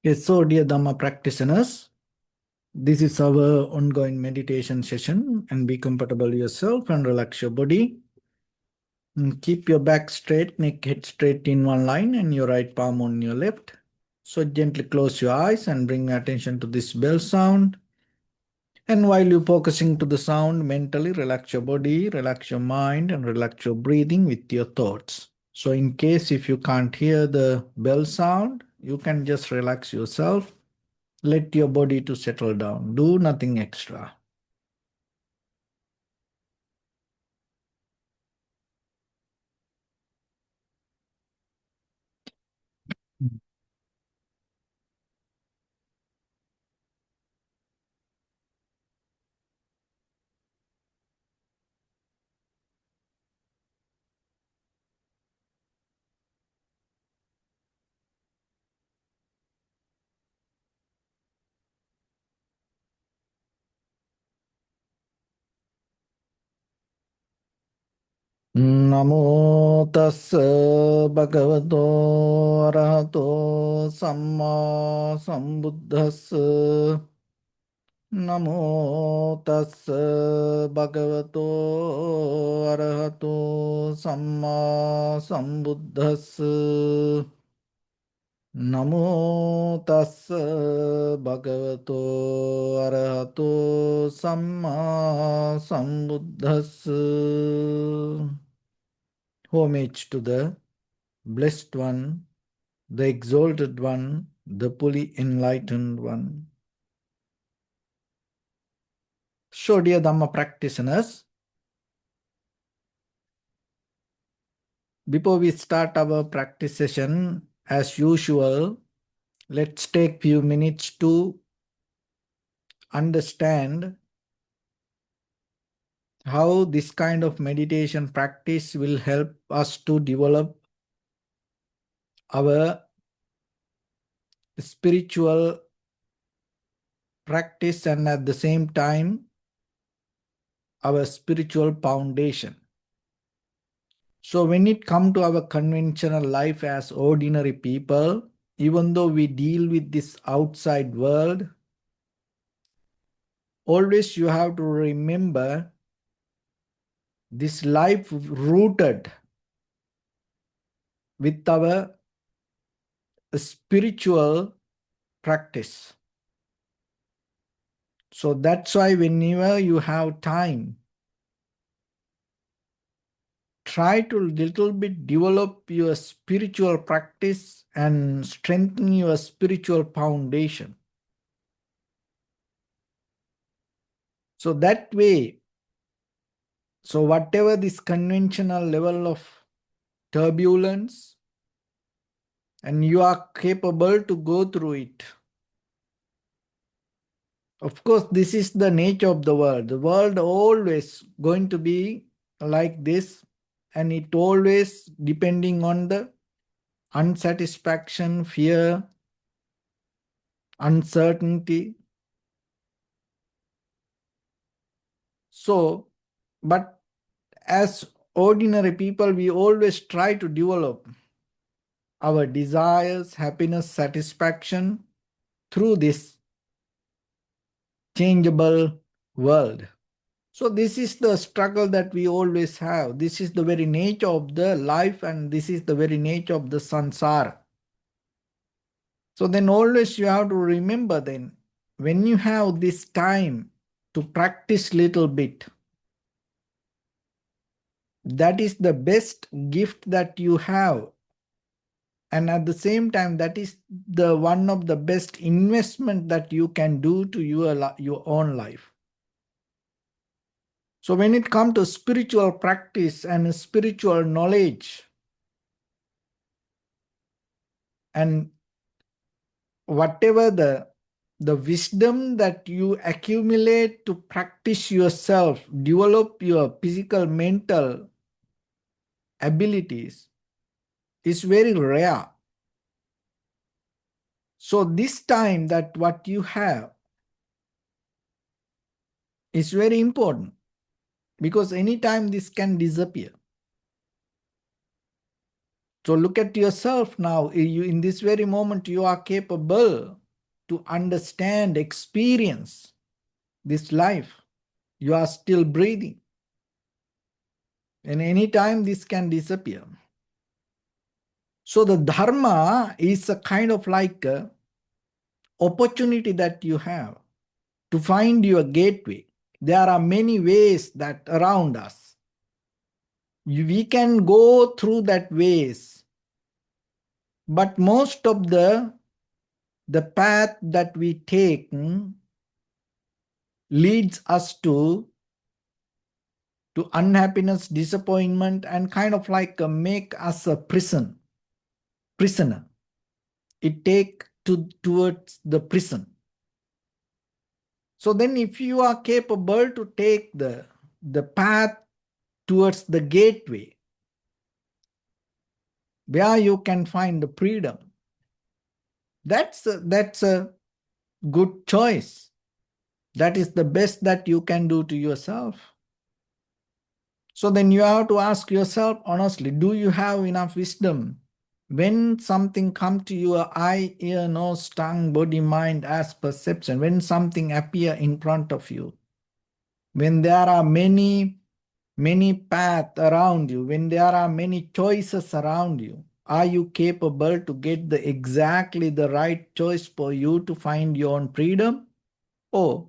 Yes, so dear Dharma practitioners, this is our ongoing meditation session, and be comfortable yourself and relax your body. And keep your back straight, neck head straight in one line, and your right palm on your left. So gently close your eyes and bring attention to this bell sound. And while you're focusing to the sound, mentally relax your body, relax your mind, and relax your breathing with your thoughts. So in case if you can't hear the bell sound, you can just relax yourself. Let your body to settle down. Do nothing extra. Namo tassa bhagavato arahato samma sambuddhassa. Namo tassa bhagavato arahato samma sambuddhassa. Namo tassa bhagavato arahato samma sambuddhassa. Homage to the Blessed One, the Exalted One, the fully enlightened One. So, dear Dhamma practitioners, before we start our practice session, as usual, let's take few minutes to understand how this kind of meditation practice will help us to develop our spiritual practice and at the same time our spiritual foundation. So when it comes to our conventional life as ordinary people, even though we deal with this outside world, always you have to remember this life rooted with our spiritual practice. So that's why whenever you have time, try to little bit develop your spiritual practice and strengthen your spiritual foundation. So that way, so whatever this conventional level of turbulence, and you are capable to go through it. Of course, this is the nature of the world. The world always going to be like this, and it always depending on the unsatisfaction, fear, uncertainty. So, but as ordinary people, we always try to develop our desires, happiness, satisfaction through this changeable world. So this is the struggle that we always have. This is the very nature of the life, and this is the very nature of the sansara. So then always you have to remember then, when you have this time to practice little bit, that is the best gift that you have. And at the same time, that is the one of the best investment that you can do to your own life. So when it comes to spiritual practice and spiritual knowledge, and whatever the wisdom that you accumulate to practice yourself, develop your physical, mental abilities, is very rare. So this time that what you have is very important, because anytime this can disappear. So look at yourself now. In this very moment, you are capable to understand, experience this life. You are still breathing. And anytime this can disappear. So the Dharma is a kind of like a opportunity that you have to find your gateway. There are many ways that around us. We can go through that ways, but most of the path that we take leads us to unhappiness, disappointment, and kind of like make us a prisoner. It take towards the prison. So then if you are capable to take the path towards the gateway, where you can find the freedom, that's a good choice. That is the best that you can do to yourself. So then you have to ask yourself honestly, do you have enough wisdom? When something comes to your eye, ear, nose, tongue, body, mind as perception, when something appear in front of you, when there are many paths around you, when there are many choices around you, are you capable to get exactly the right choice for you to find your own freedom? Or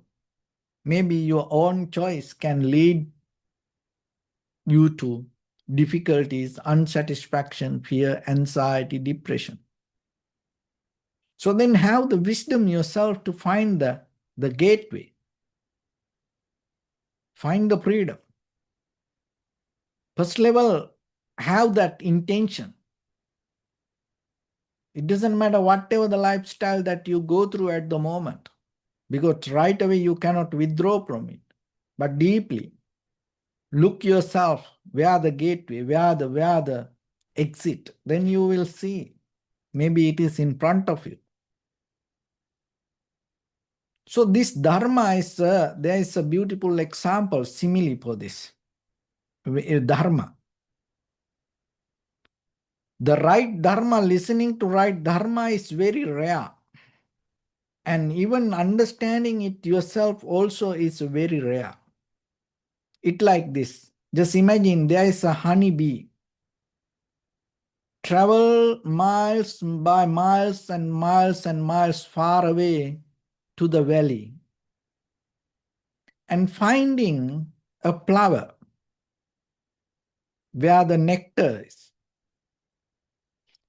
maybe your own choice can lead you to difficulties, unsatisfaction, fear, anxiety, depression. So then have the wisdom yourself to find the gateway. Find the freedom. First level, have that intention. It doesn't matter whatever the lifestyle that you go through at the moment, because right away you cannot withdraw from it. But deeply, look yourself, where the gateway, where the exit, then you will see. Maybe it is in front of you. So this Dharma is, there is a beautiful example, simile for this. Dharma. The right Dharma, listening to right Dharma is very rare. And even understanding it yourself also is very rare. It like this. Just imagine there is a honeybee. Travel miles by miles and miles and miles far away to the valley and finding a flower where the nectar is.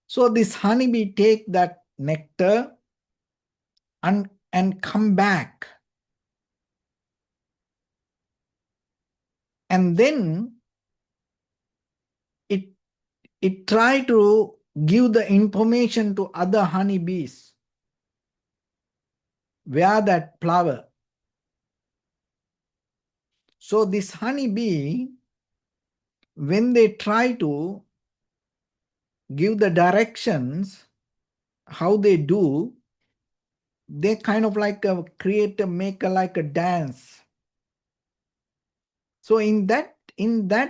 So this honeybee take that nectar and come back. And then it try to give the information to other honeybees where that flower. So this honeybee, when they try to give the directions, how they do, they kind of like make like a dance. So in that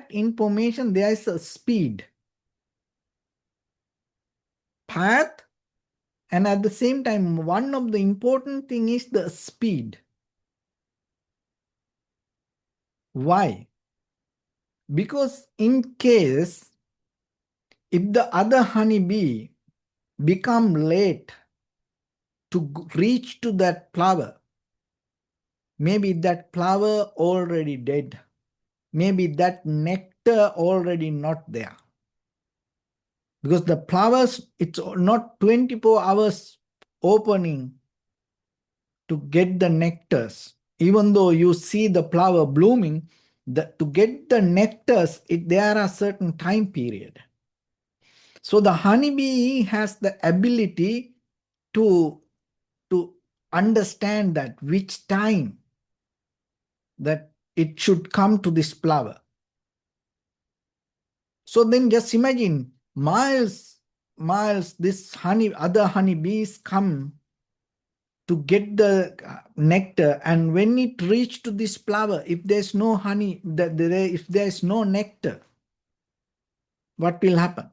information, there is a speed, path, and at the same time, one of the important thing is the speed. Why? Because in case if the other honeybee become late to reach to that flower, maybe that flower already dead. Maybe that nectar already not there. Because the flowers, it's not 24 hours opening to get the nectars. Even though you see the flower blooming, to get the nectars, there are certain time period. So the honeybee has the ability to understand that which time that it should come to this flower. So then just imagine miles, this other honeybees come to get the nectar, and when it reach to this flower, if there's no honey, if there's no nectar, what will happen?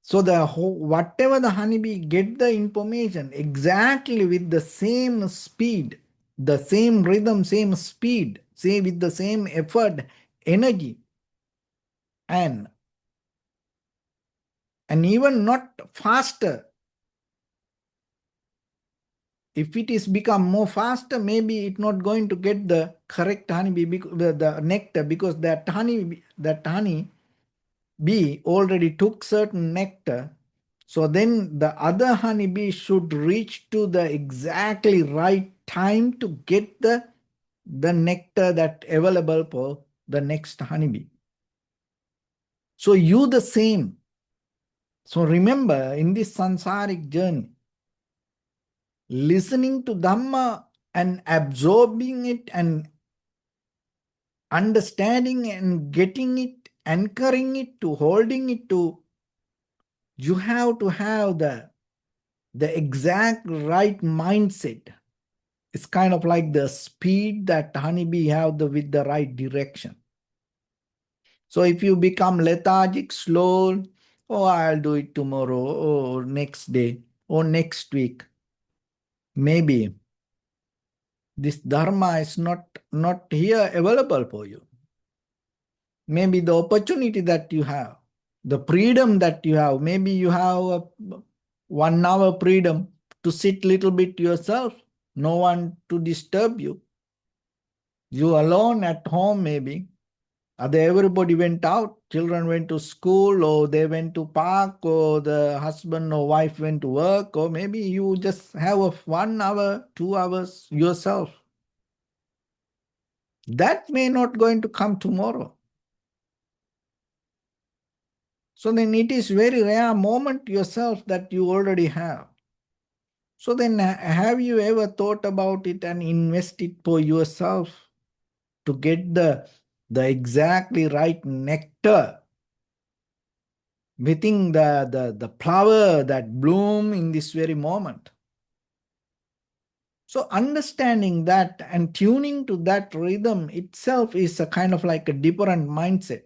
So whatever the honeybee get the information exactly with the same speed, the same rhythm, same speed, say with the same effort, energy, and even not faster. If it is become more faster, maybe it's not going to get the correct honeybee, the nectar, because that honey bee already took certain nectar. So then the other honeybee should reach to the exactly right time to get the nectar that available for the next honeybee. So you the same. So remember, in this samsaric journey, listening to Dhamma and absorbing it and understanding and getting it, anchoring it to holding it to, you have to have the exact right mindset. It's kind of like the speed that honeybee have with the right direction. So if you become lethargic, slow, oh, I'll do it tomorrow, or next day, or next week, maybe this dharma is not here available for you. Maybe the opportunity that you have, the freedom that you have, maybe you have a 1 hour freedom to sit little bit yourself, no one to disturb you. You alone at home maybe. Everybody went out, children went to school, or they went to park, or the husband or wife went to work, or maybe you just have a 1 hour, 2 hours yourself. That may not going to come tomorrow. So then it is very rare moment yourself that you already have. So then have you ever thought about it and invest it for yourself to get the exactly right nectar within the flower that bloom in this very moment? So understanding that and tuning to that rhythm itself is a kind of like a different mindset.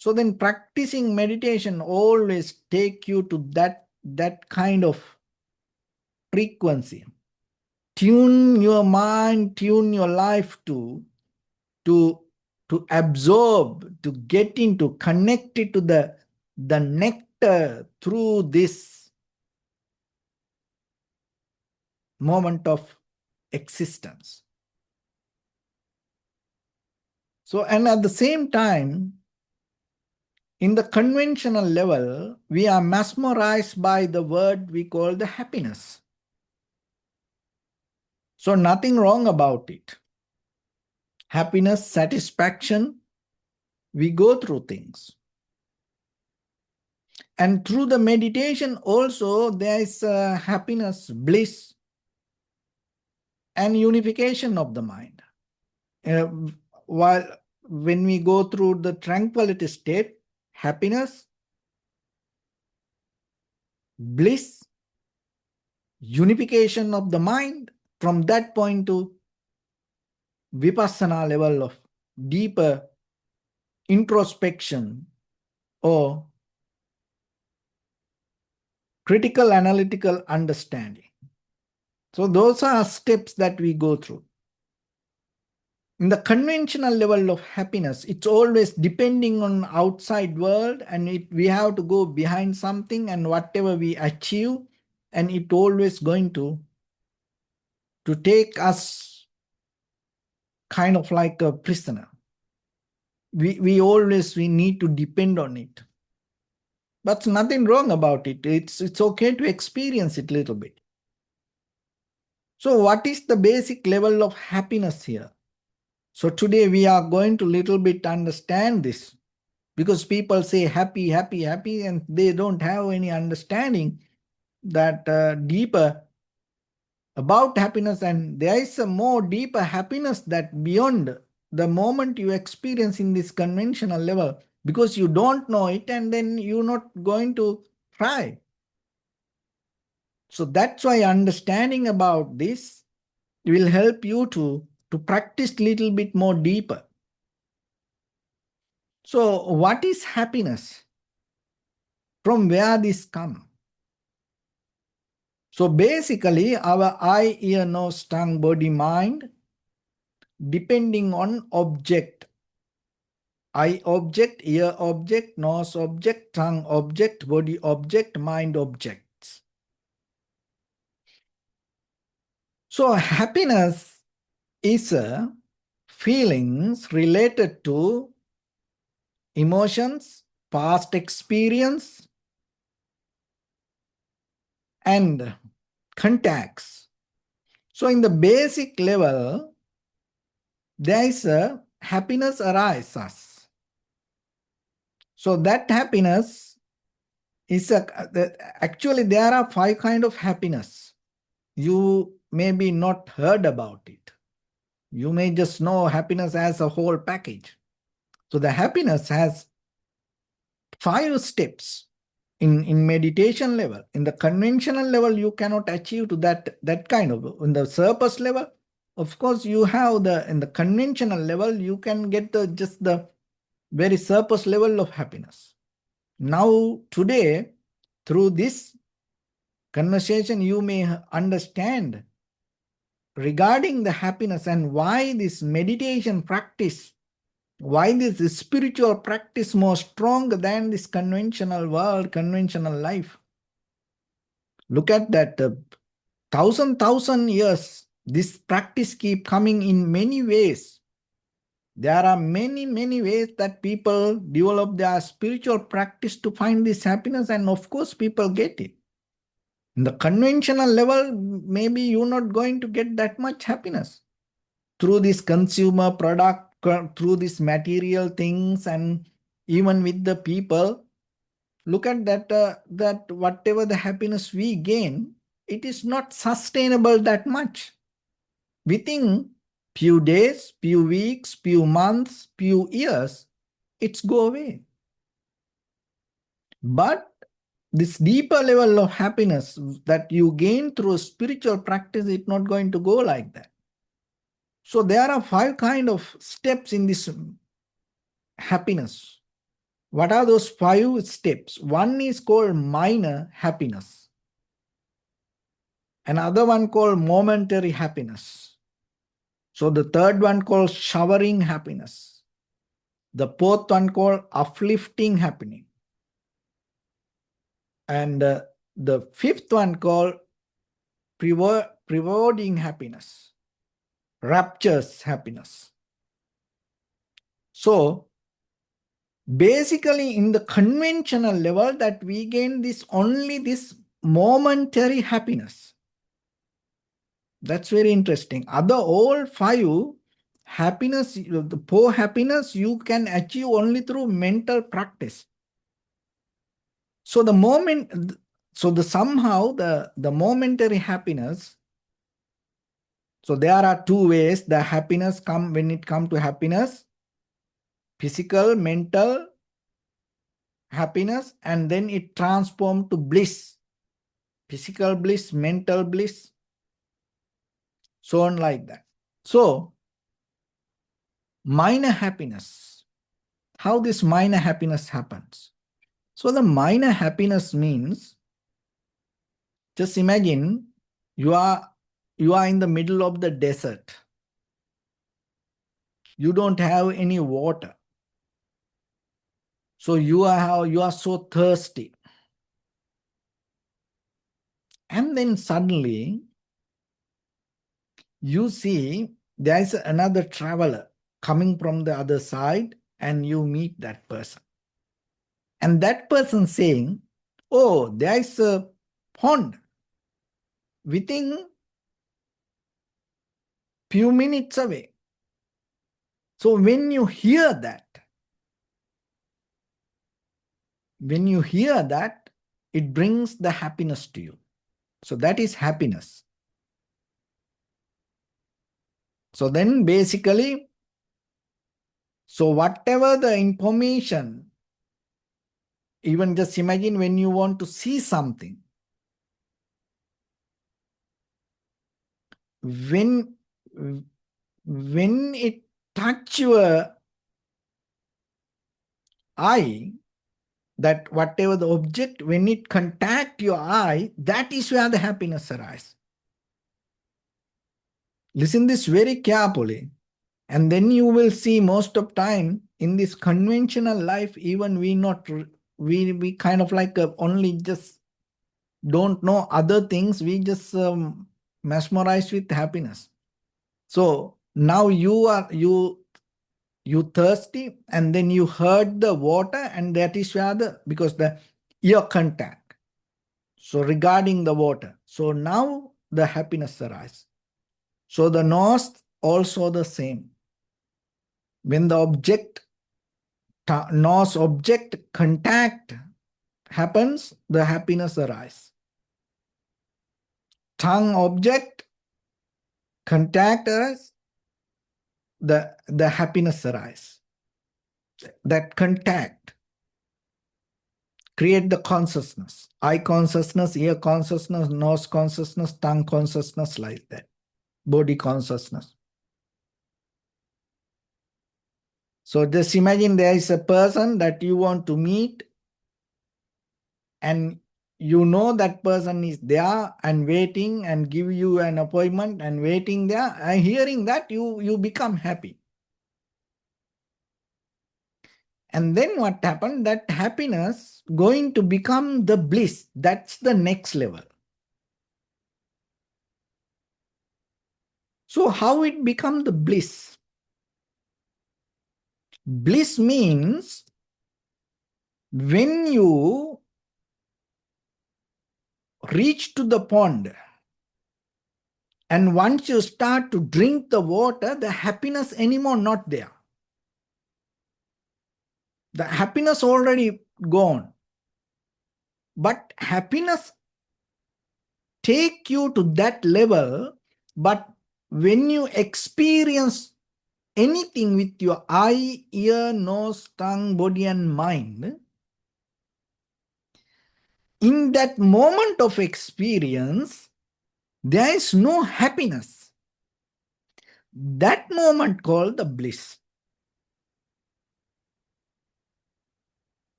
So then practicing meditation always take you to that kind of frequency. Tune your mind, tune your life to absorb, to get into, connected to the nectar through this moment of existence. So, and at the same time, in the conventional level, we are mesmerized by the word we call the happiness. So nothing wrong about it. Happiness, satisfaction, we go through things. And through the meditation also, there is happiness, bliss, and unification of the mind. While when we go through the tranquility state, happiness, bliss, unification of the mind, from that point to vipassana level of deeper introspection or critical analytical understanding. So those are steps that we go through. In the conventional level of happiness, it's always depending on outside world, and we have to go behind something, and whatever we achieve, and it always going to take us kind of like a prisoner. We need to depend on it. But nothing wrong about it. It's okay to experience it a little bit. So what is the basic level of happiness here? So today we are going to little bit understand this, because people say happy, happy, happy, and they don't have any understanding that deeper about happiness. And there is a more deeper happiness that beyond the moment you experience in this conventional level, because you don't know it, and then you're not going to try. So that's why understanding about this will help you to practice little bit more deeper. So what is happiness? from where this comes. So basically, our eye, ear, nose, tongue, body, mind, depending on object. Eye object, ear object, nose object, tongue object, body object, mind objects. So happiness is feelings related to emotions, past experience, and contacts. So in the basic level, there is a happiness arises. So that happiness is actually there are 5 kinds of happiness. You maybe not heard about it. You may just know happiness as a whole package. So the happiness has 5 steps in meditation level. In the conventional level, you cannot achieve to that kind of. In the surface level, of course, you have in the conventional level, you can get just the very surface level of happiness. Now, today, through this conversation, you may understand regarding the happiness and why this meditation practice, why this spiritual practice more strong than this conventional world, conventional life. Look at that, thousand years, this practice keep coming in many ways. There are many ways that people develop their spiritual practice to find this happiness, and of course, people get it. In the conventional level, maybe you're not going to get that much happiness through this consumer product, through these material things, and even with the people. Look at that, that whatever the happiness we gain, it is not sustainable that much. Within few days, few weeks, few months, few years, it's go away. But this deeper level of happiness that you gain through spiritual practice is not going to go like that. So there are 5 kind of steps in this happiness. What are those 5 steps? One is called minor happiness. Another one called momentary happiness. So the third one called showering happiness. The fourth one called uplifting happiness. And the fifth one called rewarding happiness, rapturous happiness. So basically in the conventional level that we gain only this momentary happiness. That's very interesting. Other all 5 happiness, the 4 happiness you can achieve only through mental practice. So somehow the momentary happiness. So there are 2 ways the happiness come when it comes to happiness: physical, mental happiness, and then it transforms to bliss. Physical bliss, mental bliss, so on like that. So minor happiness. How this minor happiness happens? So the minor happiness means, just imagine you are in the middle of the desert. You don't have any water. So you are so thirsty. And then suddenly you see there is another traveler coming from the other side, and you meet that person. And that person saying, oh, there is a pond within few minutes away. So when you hear that, it brings the happiness to you. So that is happiness. So then basically, so whatever the information, even just imagine when you want to see something, when it touch your eye, that whatever the object, when it contact your eye, that is where the happiness arises. Listen this very carefully. And then you will see most of time in this conventional life, even we kind of like only just don't know other things. We just mesmerized with happiness. So now you thirsty, and then you heard the water, and that is where because the ear contact. So regarding the water, so now the happiness arises. So the nose also the same. When the nose object contact happens, the happiness arises. Tongue object contact arises, the happiness arises. That contact create the consciousness. Eye consciousness, ear consciousness, nose consciousness, tongue consciousness, like that. Body consciousness. So just imagine there is a person that you want to meet, and you know that person is there and waiting and give you an appointment and waiting there, and hearing that you become happy. And then what happened? That happiness going to become the bliss. That's the next level. So how it become the bliss? Bliss means when you reach to the pond, and once you start to drink the water, the happiness anymore not there. The happiness already gone. But happiness take you to that level, but when you experience anything with your eye, ear, nose, tongue, body, and mind, in that moment of experience, there is no happiness. That moment called the bliss.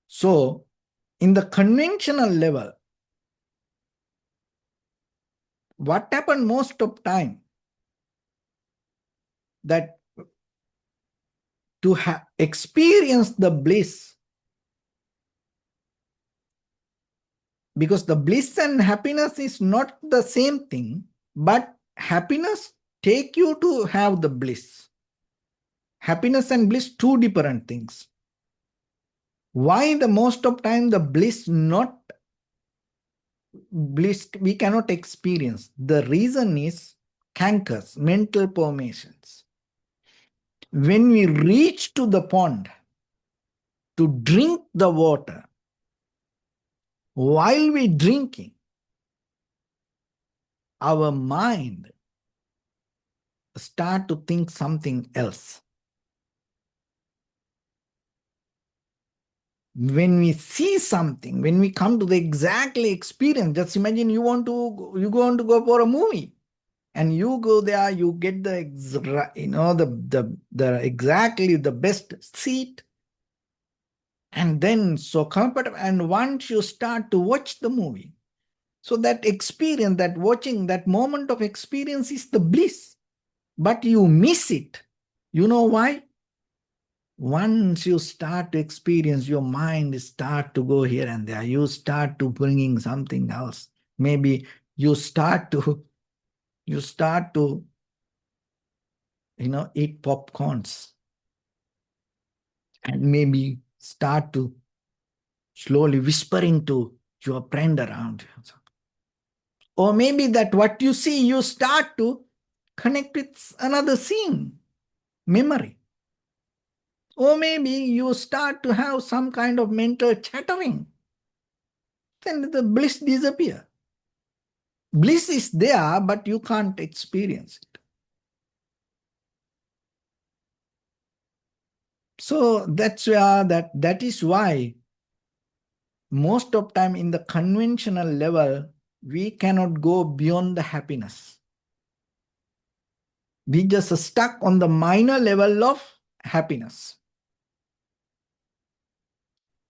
So, in the conventional level, what happened most of time, that to experience the bliss, because the bliss and happiness is not the same thing, but happiness take you to have the bliss. Happiness and bliss, two different things. Why the most of time the bliss we cannot experience? The reason is cankers, mental formations. When we reach to the pond to drink the water, while we drinking, our mind start to think something else. When we see something, when we come to the exactly experience, just imagine you want to go for a movie, and you go there, you get the exactly the best seat, and then so comfortable. And once you start to watch the movie, so that experience, that watching, that moment of experience is the bliss, but you miss it. You know why? Once you start to experience, your mind start to go here and there. You start to bringing something else. Maybe you start to eat popcorns, and maybe start to slowly whispering to your friend around you. Or maybe that what you see, you start to connect with another scene, memory. Or maybe you start to have some kind of mental chattering. Then the bliss disappear. Bliss is there, but you can't experience it. So that's where that is why most of time in the conventional level, we cannot go beyond the happiness. We just stuck on the minor level of happiness.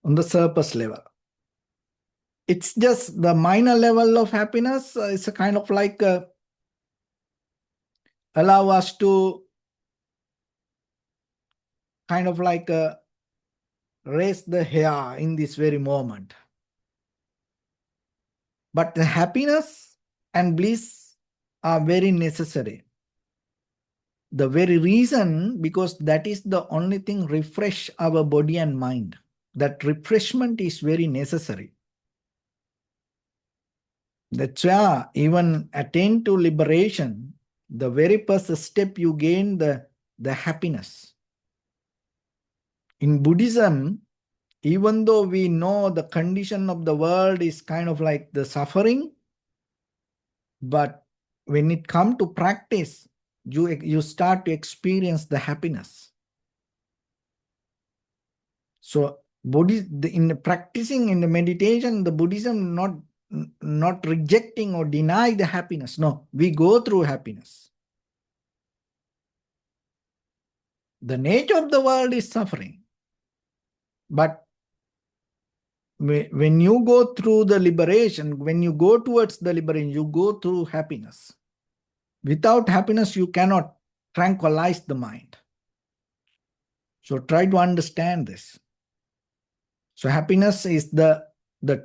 on the surface level. It's just the minor level of happiness. It's a kind of like allow us to kind of like raise the hair in this very moment. But the happiness and bliss are very necessary. The very reason, because that is the only thing refresh our body and mind. That refreshment is very necessary. That's why even attain to liberation, the very first step you gain the happiness. In Buddhism, even though we know the condition of the world is kind of like the suffering, but when it comes to practice, you start to experience the happiness. So in practicing in the meditation, the Buddhism not rejecting or deny the happiness. No, we go through happiness. The nature of the world is suffering. But when you go through the liberation, when you go towards the liberation, you go through happiness. Without happiness, you cannot tranquilize the mind. So try to understand this. So happiness is the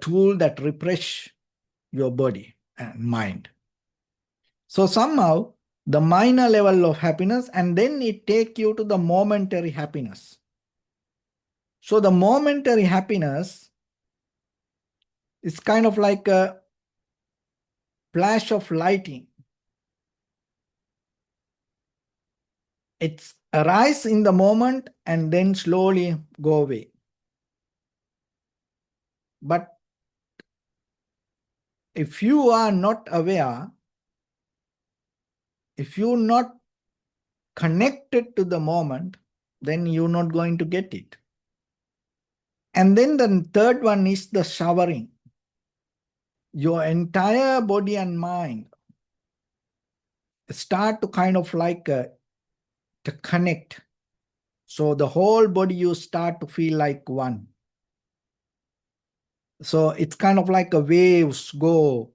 tool that refresh your body and mind. So somehow the minor level of happiness, and then it take you to the momentary happiness. So the momentary happiness is kind of like a flash of lighting. It's arise in the moment and then slowly go away. But if you are not aware, if you're not connected to the moment, then you're not going to get it. And then the third one is the showering. Your entire body and mind start to kind of like to connect. So the whole body, you start to feel like one. So it's kind of like a waves go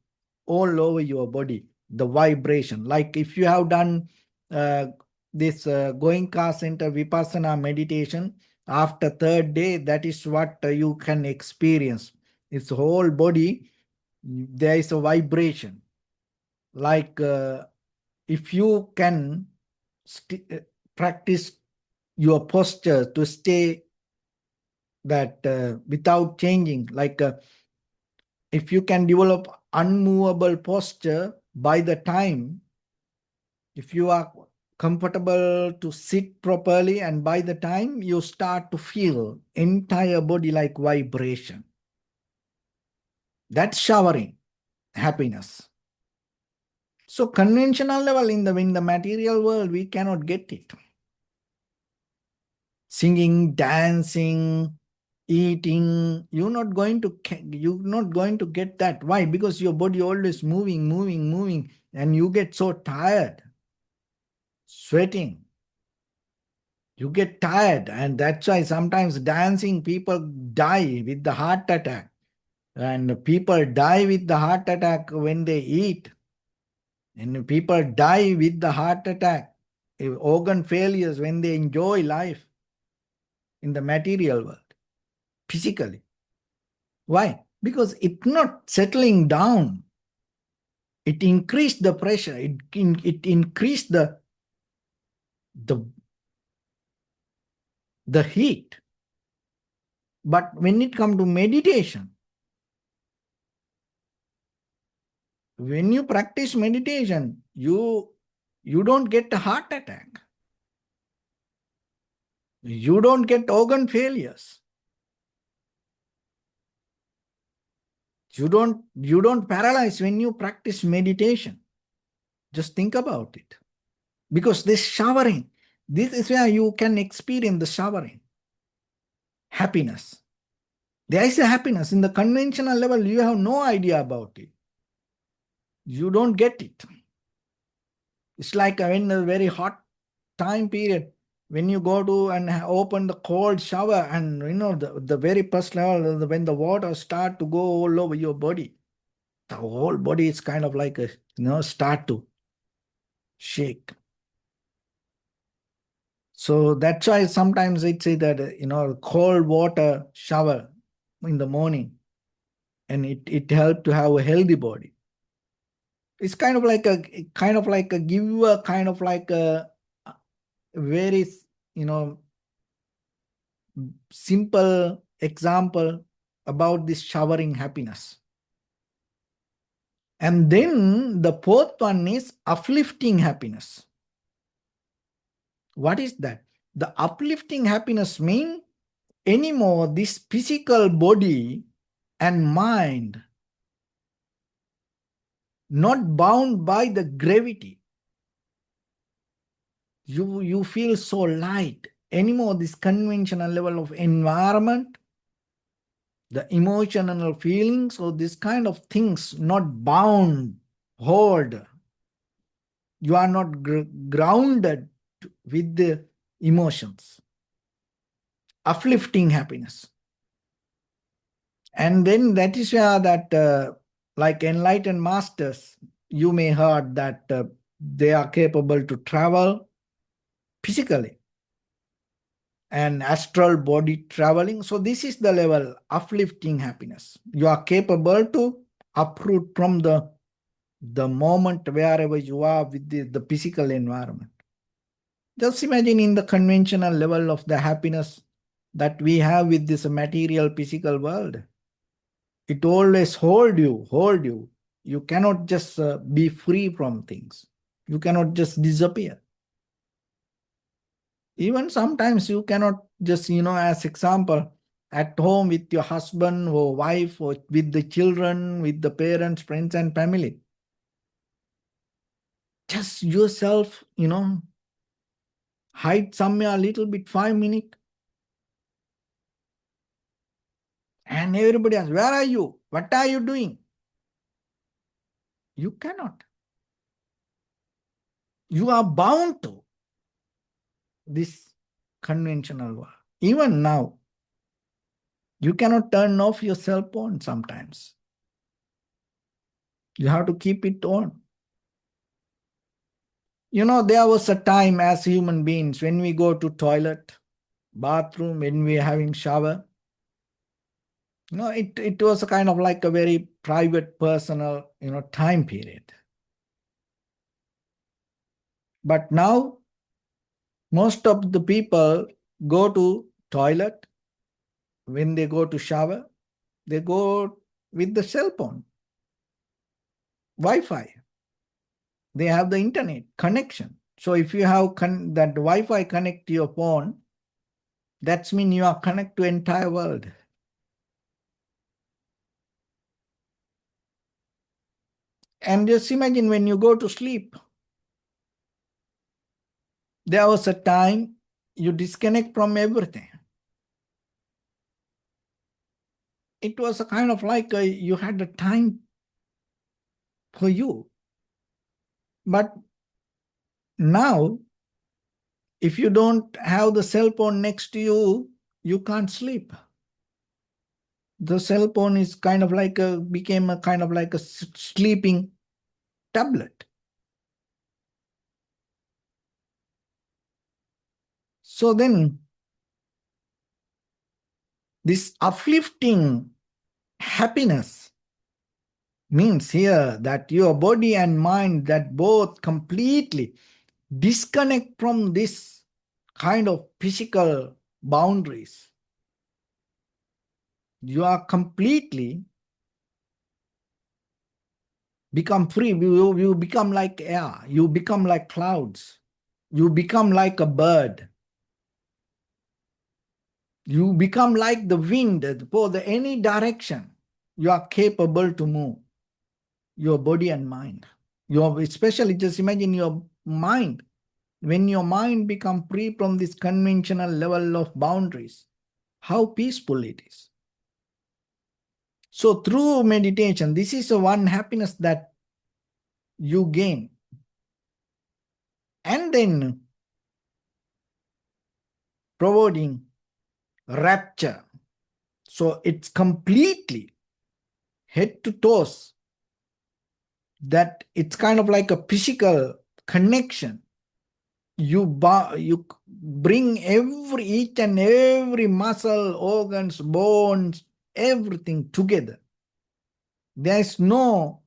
all over your body, the vibration. Like if you have done this Goenka Center Vipassana meditation, after third day, that is what you can experience. Its whole body, there is a vibration. Like if you can practice your posture to stay that without changing, like if you can develop unmovable posture, by the time, if you are comfortable to sit properly, and by the time you start to feel entire body like vibration, that's showering happiness. So conventional level in the material world, we cannot get it. Singing, dancing, eating, you're not going to get that. Why? Because your body always moving, and you get so tired, sweating. You get tired, and that's why sometimes dancing people die with the heart attack. And people die with the heart attack when they eat. And people die with the heart attack, organ failures when they enjoy life in the material world, physically. Why? Because it's not settling down. It increased the pressure. It increased the heat. But when it comes to meditation, when you practice meditation, you don't get a heart attack. You don't get organ failures. You don't paralyze when you practice meditation. Just think about it. Because this showering, this is where you can experience the showering. Happiness. There is a happiness. In the conventional level, you have no idea about it. You don't get it. It's like when a very hot time period, When you go to and open the cold shower, and the very first level, when the water start to go all over your body, the whole body is kind of like start to shake. So that's why sometimes it say that cold water shower in the morning, and it help to have a healthy body. It's kind of like a give you a kind of like a very simple example about this showering happiness. And then the fourth one is uplifting happiness. What is that? The uplifting happiness mean anymore this physical body and mind not bound by the gravity. You feel so light anymore. This conventional level of environment, the emotional feelings, or this kind of things not bound, hold. You are not grounded with the emotions. Uplifting happiness. And then that is where that like enlightened masters, you may heard that they are capable to travel physically and astral body traveling. So this is the level uplifting happiness. You are capable to uproot from the moment wherever you are with the physical environment. Just imagine in the conventional level of the happiness that we have with this material physical world. It always hold you. You cannot just be free from things. You cannot just disappear. Even sometimes you cannot just, as example, at home with your husband or wife or with the children, with the parents, friends and family. Just yourself, hide somewhere a little bit, 5 minutes. And everybody asks, where are you? What are you doing? You cannot. You are bound to this conventional world. Even now, you cannot turn off your cell phone sometimes. You have to keep it on. There was a time as human beings when we go to toilet, bathroom, when we are having shower, it was a kind of like a very private, personal, time period. But now, most of the people go to toilet, when they go to shower, they go with the cell phone, Wi-Fi. They have the internet connection. So if you have that Wi-Fi connect to your phone, that means you are connected to entire world. And just imagine when you go to sleep, there was a time you disconnect from everything. It was a kind of like you had the time for you. But now, if you don't have the cell phone next to you, you can't sleep. The cell phone is kind of like became a kind of like a sleeping tablet. So then, this uplifting happiness means here that your body and mind that both completely disconnect from this kind of physical boundaries. You are completely become free. You become like air. You become like clouds. You become like a bird. You become like the wind for any direction. You are capable to move your body and mind. Especially just imagine your mind. When your mind becomes free from this conventional level of boundaries, how peaceful it is. So through meditation, this is the one happiness that you gain. And then providing rapture. So it's completely head to toes, that it's kind of like a physical connection. You bring each and every muscle, organs, bones, everything together. There's no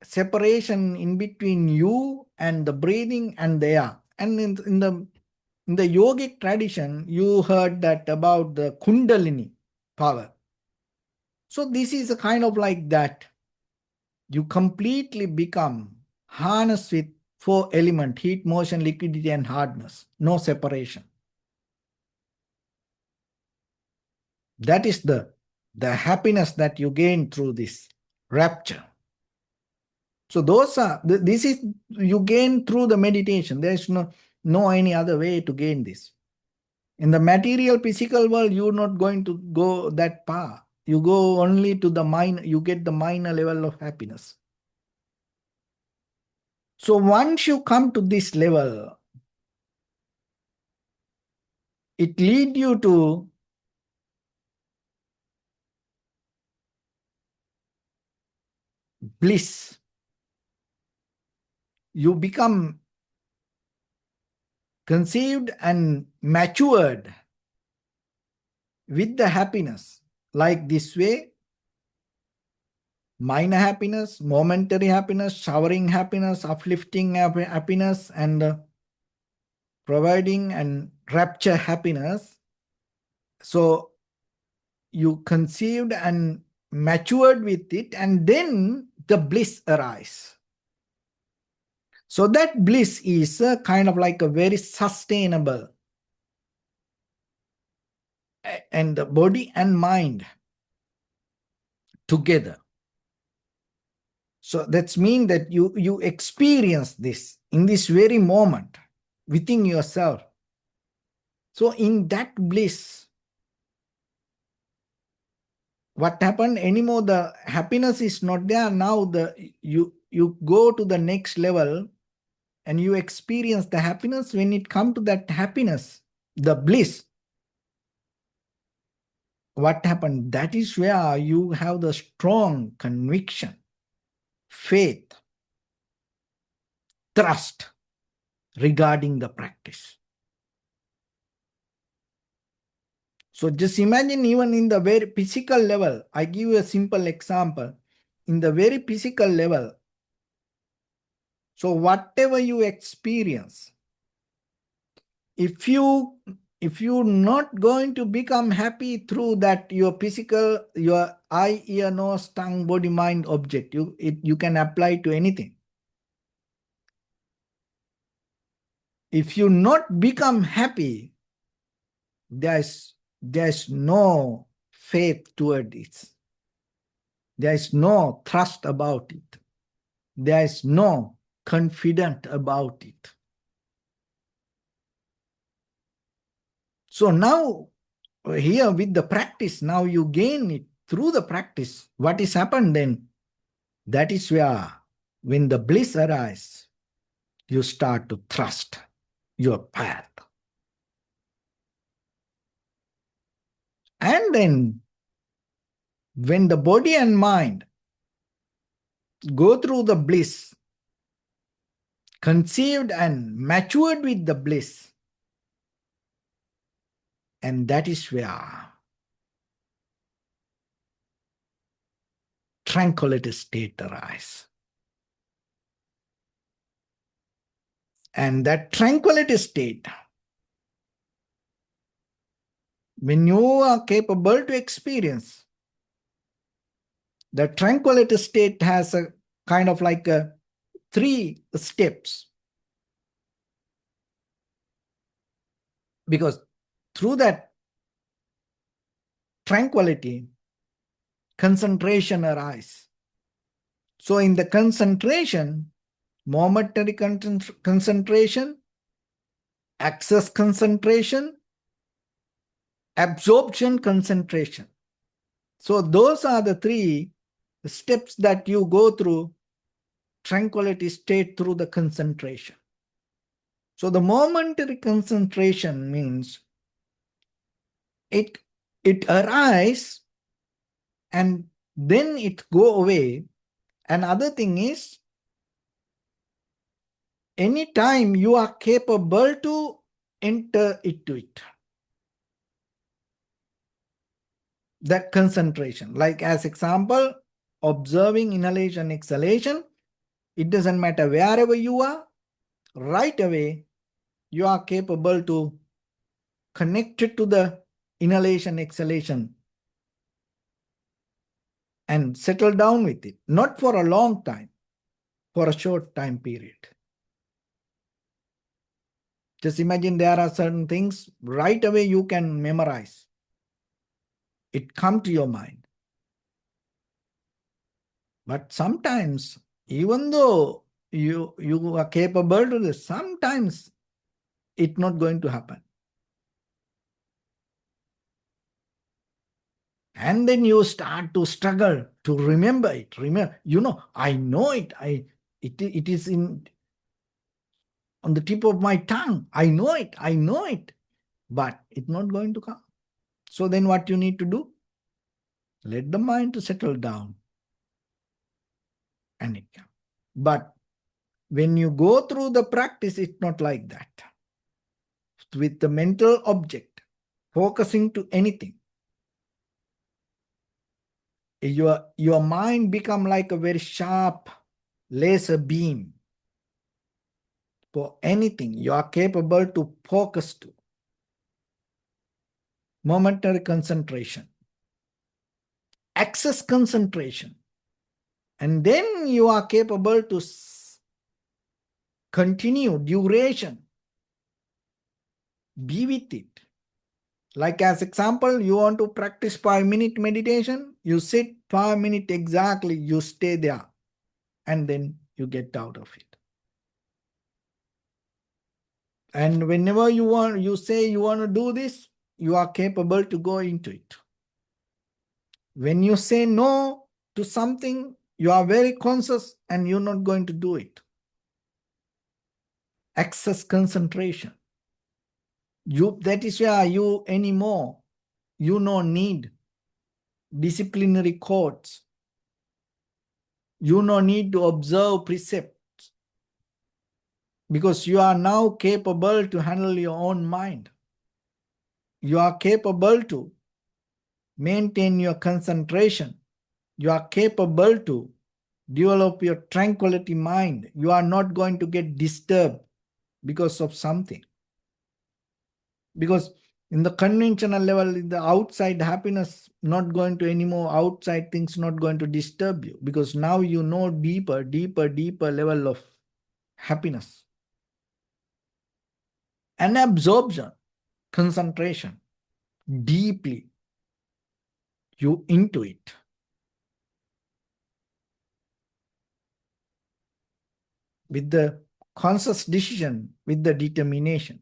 separation in between you and the breathing and the air. And in the yogic tradition, you heard that about the Kundalini power. So this is a kind of like that. You completely become harnessed with four elements: heat, motion, liquidity, and hardness. No separation. That is the happiness that you gain through this rapture. So this is you gain through the meditation. There is no any other way to gain this. In the material physical world, you're not going to go that far. You go only to the mind, you get the minor level of happiness. So once you come to this level, it leads you to bliss. You become conceived and matured with the happiness. Like this way, minor happiness, momentary happiness, showering happiness, uplifting happiness, and providing and rapture happiness. So you conceived and matured with it, and then the bliss arises. So that bliss is kind of like a very sustainable, and the body and mind together. So that's mean that you experience this in this very moment within yourself. So in that bliss, what happened anymore? The happiness is not there. Now you go to the next level and you experience the happiness. When it comes to that happiness, the bliss, what happened? That is where you have the strong conviction, faith, trust regarding the practice. So just imagine, even in the very physical level, I give you a simple example. In the very physical level, so whatever you experience, if you're not going to become happy through that, your physical, your eye, ear, nose, tongue, body, mind, object, you can apply to anything. If you not become happy, there's no faith toward it. There is no trust about it. There is no confident about it. So now, here with the practice, now you gain it through the practice. What is happened then? That is where, when the bliss arises, you start to trust your path. And then, when the body and mind go through the bliss, conceived and matured with the bliss, and that is where tranquility state arises. And that tranquility state, when you are capable to experience, the tranquility state has a kind of like a 3 steps. Because through that tranquility, concentration arises. So in the concentration, momentary concentration, access concentration, absorption concentration. So those are the 3 steps that you go through tranquility state through the concentration. So the momentary concentration means It arises and then it go away. Another thing is, anytime you are capable to enter into it, that concentration, like as example, observing inhalation, exhalation, it doesn't matter wherever you are, right away, you are capable to connect it to the inhalation, exhalation and settle down with it. Not for a long time, for a short time period. Just imagine there are certain things right away you can memorize. It come to your mind. But sometimes, even though you are capable to this, sometimes it's not going to happen. And then you start to struggle to remember it. Remember, I know it. It is on the tip of my tongue. I know it. But it's not going to come. So then what you need to do? Let the mind to settle down. And it comes. But when you go through the practice, it's not like that. With the mental object, focusing to anything, your mind become like a very sharp laser beam. For anything you are capable to focus to. Momentary concentration. Access concentration. And then you are capable to continue duration. Be with it. Like as example, you want to practice 5-minute meditation, you sit 5 minutes exactly, you stay there, and then you get out of it. And whenever you say you want to do this, you are capable to go into it. When you say no to something, you are very conscious and you're not going to do it. Excess concentration. That is where you anymore, you no need disciplinary codes. You no need to observe precepts. Because you are now capable to handle your own mind. You are capable to maintain your concentration. You are capable to develop your tranquility mind. You are not going to get disturbed because of something. Because in the conventional level, the outside happiness not going to anymore, outside things not going to disturb you. Because now you know deeper level of happiness. And absorption, concentration, deeply you into it. With the conscious decision, with the determination.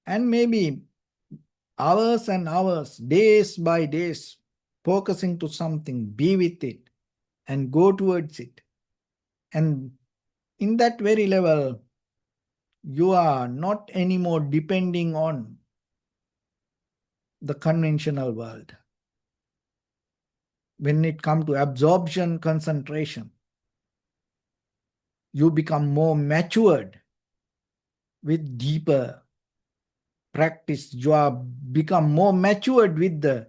And maybe hours and hours, days by days, focusing to something, be with it, and go towards it. And in that very level, you are not anymore depending on the conventional world. When it comes to absorption, concentration, you become more matured with deeper practice. You are become more matured with the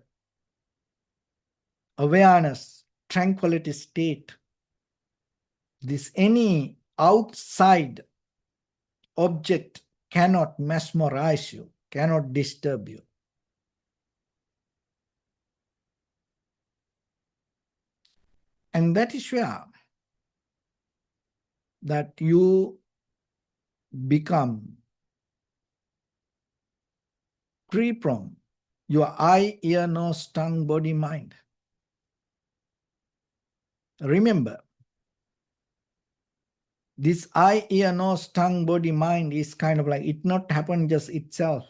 awareness, tranquility state. This any outside object cannot mesmerize you, cannot disturb you. And that is where that you become free from your eye, ear, nose, tongue, body, mind. Remember, this eye, ear, nose, tongue, body, mind is kind of like it not happen just itself.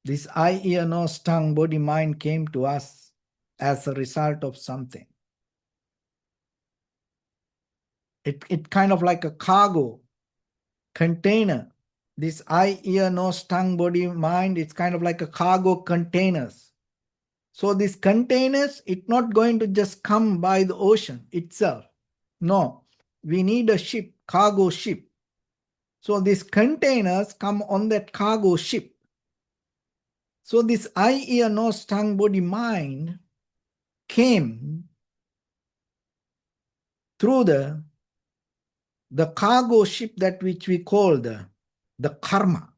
This eye, ear, nose, tongue, body, mind came to us as a result of something. It kind of like a cargo container This eye, ear, nose, tongue, body, mind, it's kind of like a cargo containers. So these containers, it's not going to just come by the ocean itself. No, we need a ship, cargo ship. So these containers come on that cargo ship. So this eye, ear, nose, tongue, body, mind came through the cargo ship, that which we call the karma.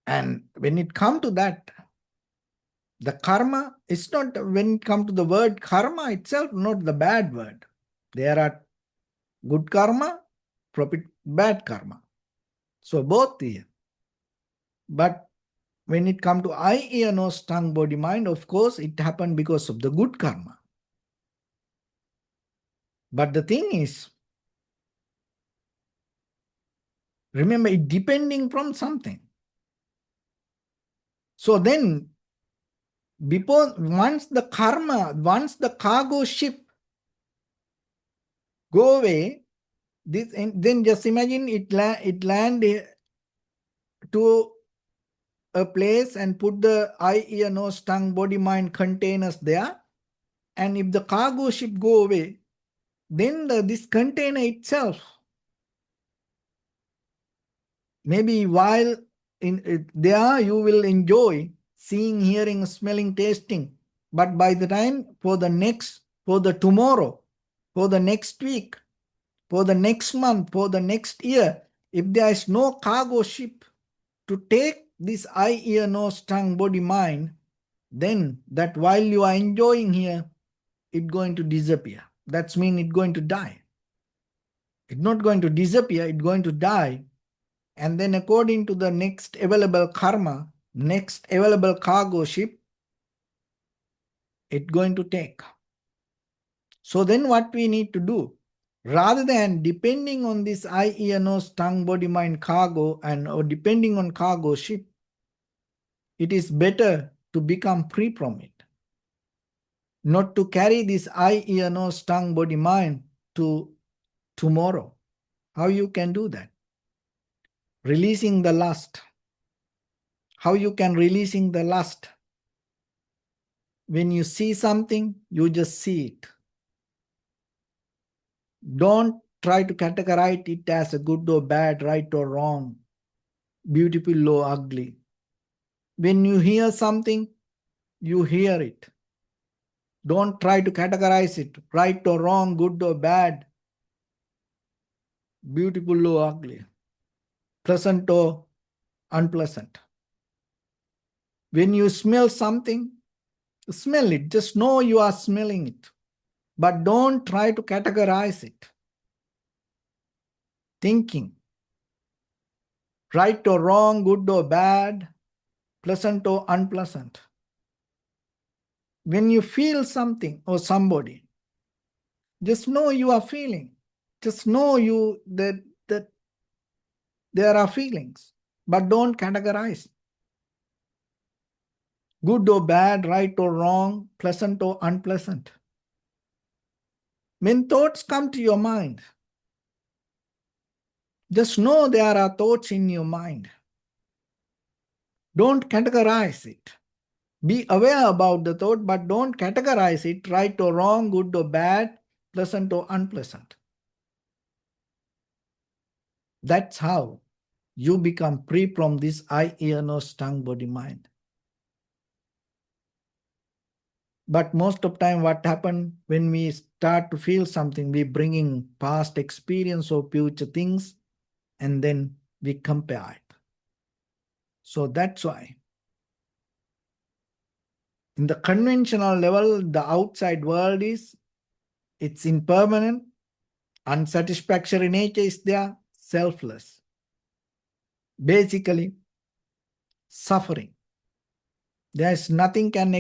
And when it comes to that, the karma is not, when it comes to the word karma itself, not the bad word. There are good karma, bad karma. So both here. But when it comes to eye, ear, nose, tongue, body, mind, of course, it happened because of the good karma. But the thing is, remember, it depending from something. So then, once the cargo ship go away, then just imagine it land to a place and put the eye, ear, nose, tongue, body, mind containers there. And if the cargo ship go away, then this container itself, maybe while there you will enjoy seeing, hearing, smelling, tasting. But by the time for the tomorrow, for the next week, for the next month, for the next year, if there is no cargo ship to take this eye, ear, nose, tongue, body, mind, then that while you are enjoying here, it's going to disappear. That's mean it's going to die. It's not going to disappear, it's going to die. And then according to the next available karma, next available cargo ship, it's going to take. So then what we need to do, rather than depending on this eye, ear, nose, tongue, body, mind cargo, or depending on cargo ship, it is better to become free from it. Not to carry this eye, ear, nose, tongue, body, mind to tomorrow. How you can do that? Releasing the lust. How you can releasing the lust? When you see something, you just see it. Don't try to categorize it as a good or bad, right or wrong, beautiful or ugly. When you hear something, you hear it. Don't try to categorize it, right or wrong, good or bad, beautiful or ugly, pleasant or unpleasant. When you smell something, smell it. Just know you are smelling it. But don't try to categorize it. Thinking, right or wrong, good or bad, pleasant or unpleasant. When you feel something or somebody, just know you are feeling. Just know that there are feelings, but don't categorize. Good or bad, right or wrong, pleasant or unpleasant. When thoughts come to your mind, just know there are thoughts in your mind. Don't categorize it. Be aware about the thought, but don't categorize it, right or wrong, good or bad, pleasant or unpleasant. That's how you become free from this eye, ear, nose, tongue, body, mind. But most of the time, what happens when we start to feel something, we bringing past experience or future things, and then we compare it. So that's why in the conventional level, the outside world it's impermanent, unsatisfactory nature is there, selfless. Basically, suffering. There's nothing can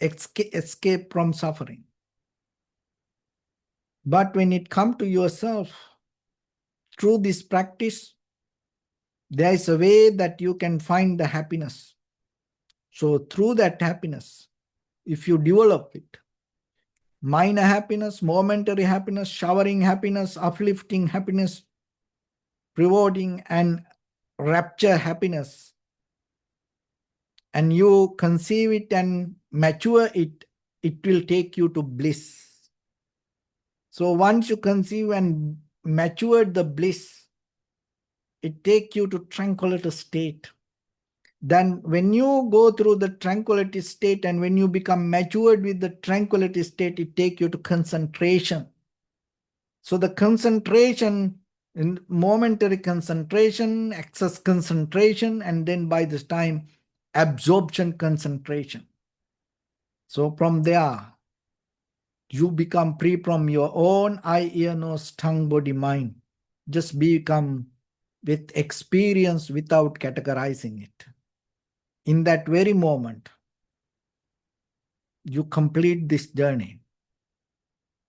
escape from suffering. But when it comes to yourself, through this practice, there is a way that you can find the happiness. So through that happiness, if you develop it, minor happiness, momentary happiness, showering happiness, uplifting happiness, rewarding and rapture happiness, and you conceive it and mature it, it will take you to bliss. So once you conceive and mature the bliss, it take you to tranquility state. Then when you go through the tranquility state and when you become matured with the tranquility state, it take you to concentration. So the concentration, in momentary concentration, excess concentration, and then by this time, absorption concentration. So from there, you become free from your own eye, ear, nose, tongue, body, mind. Just become with experience without categorizing it. In that very moment, you complete this journey,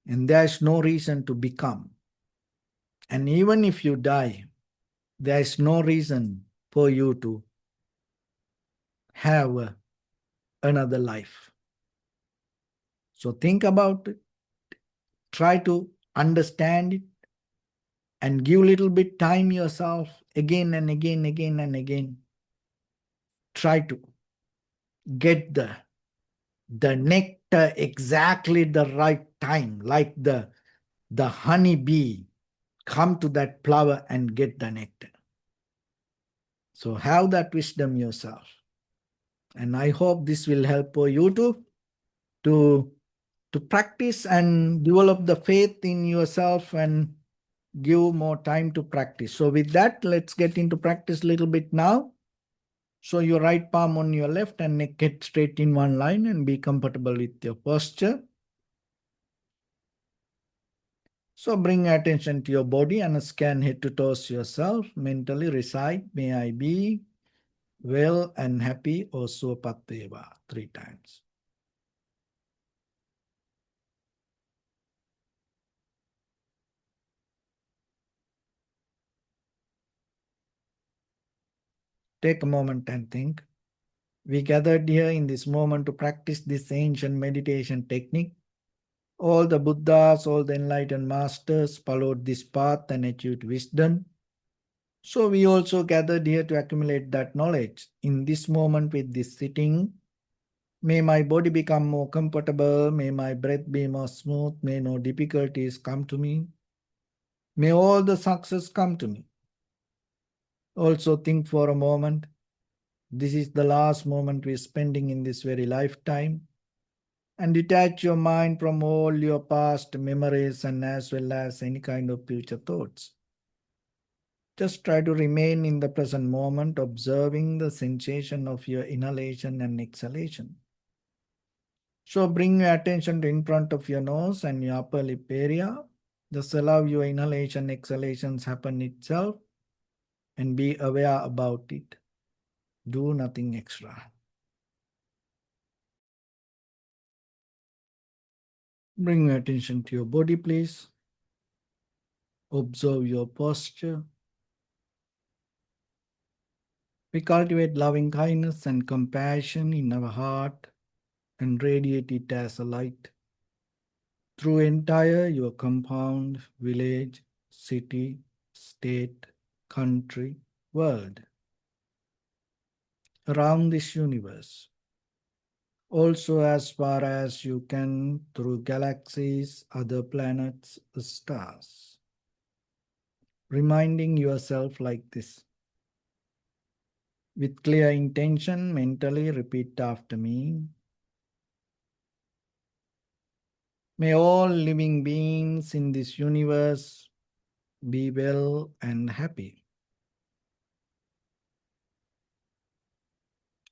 and there is no reason to become. And even if you die, there is no reason for you to have another life. So think about it, try to understand it, and give a little bit time yourself again and again, again and again. Try to get the nectar exactly the right time, like the honey bee come to that flower and get the nectar. So have that wisdom yourself. And I hope this will help for you to, to practice and develop the faith in yourself and give more time to practice. So with that, let's get into practice a little bit now. So your right palm on your left and neck get straight in one line and be comfortable with your posture. So bring attention to your body and scan head to toes yourself. Mentally recite, may I be well and happy, also Pateva 3 times. Take a moment and think. We gathered here in this moment to practice this ancient meditation technique. All the Buddhas, all the enlightened masters followed this path and achieved wisdom. So we also gathered here to accumulate that knowledge. In this moment with this sitting, may my body become more comfortable, may my breath be more smooth, may no difficulties come to me. May all the success come to me. Also think for a moment, this is the last moment we're spending in this very lifetime. And detach your mind from all your past memories and as well as any kind of future thoughts. Just try to remain in the present moment, observing the sensation of your inhalation and exhalation. So bring your attention to in front of your nose and your upper lip area. Just allow your inhalation, exhalations happen itself and be aware about it. Do nothing extra. Bring your attention to your body, please. Observe your posture. We cultivate loving kindness and compassion in our heart and radiate it as a light through entire your compound, village, city, state, country, world, around this universe. Also as far as you can through galaxies, other planets, stars. Reminding yourself like this. With clear intention, mentally repeat after me. May all living beings in this universe be well and happy.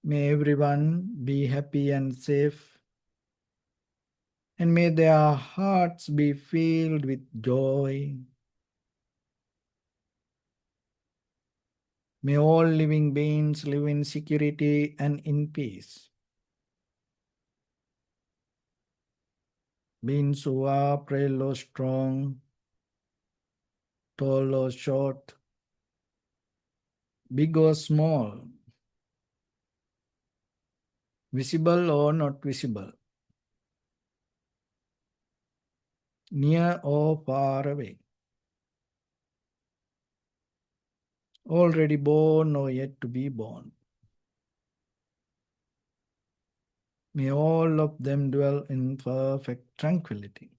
May everyone be happy and safe. And may their hearts be filled with joy. May all living beings live in security and in peace. Beings who are frail or strong, tall or short, big or small, visible or not visible. near or far away, already born or yet to be born. May all of them dwell in perfect tranquility.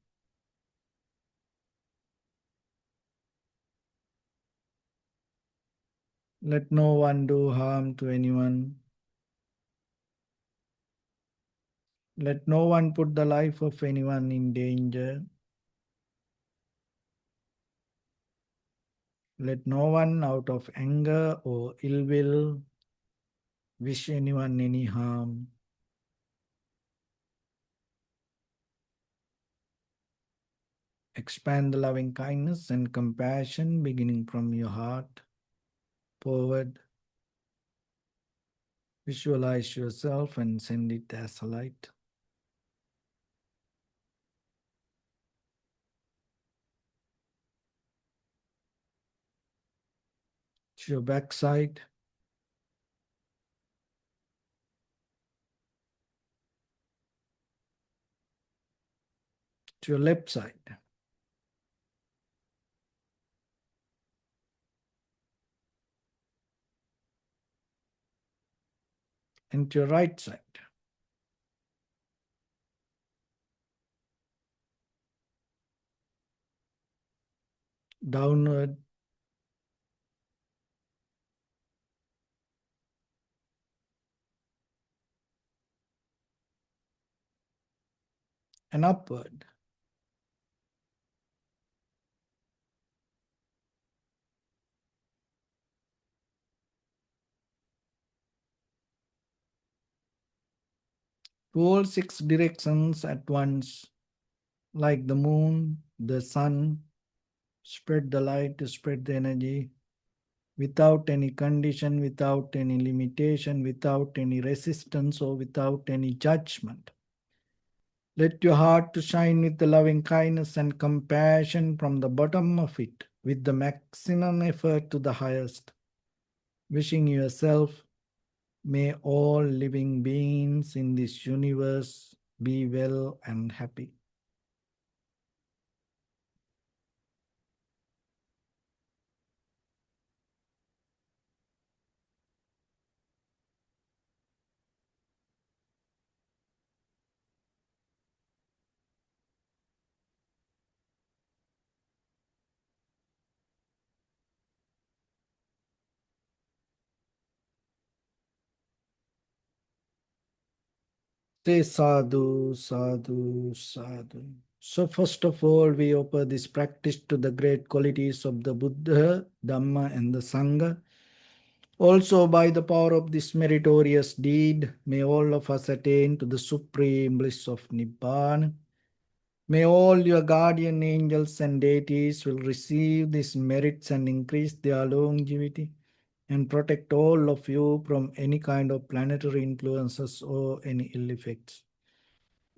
Let no one do harm to anyone. Let no one put the life of anyone in danger. Let no one, out of anger or ill will, wish anyone any harm. Expand the loving kindness and compassion beginning from your heart forward. Visualize yourself and send it as a light. To your backside, to your left side, and to your right side. Downward and upward. To all six directions at once, like the moon, the sun, spread the light, spread the energy without any condition, without any limitation, without any resistance, or without any judgment. Let your heart to shine with the loving kindness and compassion from the bottom of it, with the maximum effort to the highest. Wishing yourself, may all living beings in this universe be well and happy. Say sadhu, sadhu, sadhu. So first of all, we offer this practice to the great qualities of the Buddha, Dhamma, and the Sangha. Also, by the power of this meritorious deed, may all of us attain to the supreme bliss of Nibbana. May all your guardian angels and deities will receive these merits and increase their longevity and protect all of you from any kind of planetary influences or any ill effects.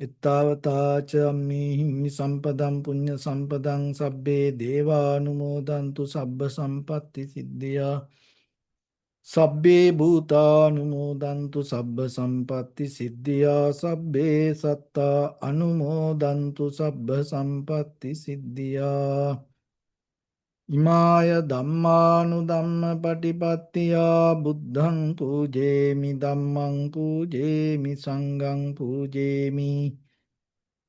Ittavata cha ammihi sampadam punya sampadam sabbe deva anumodantu sabba sampatti siddhya. Sabbe bhuta anumodantu sabba sampatti siddhya. Sabbe satta anumodantu sabba sampatti siddhya. Imaya dhammanu dhamma patipattiya buddhang pujemi dhammang pujemi sanghang pujemi.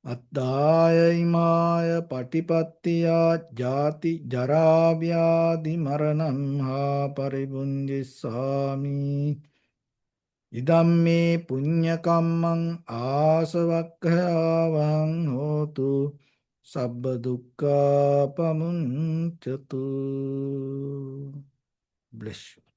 Addaya imaya patipattiya jati jara vyadhi maranam ha paribunjissami. Idam me punyakammang asavakkhavang hotu sabba dukkha pamuncatu. Bless you.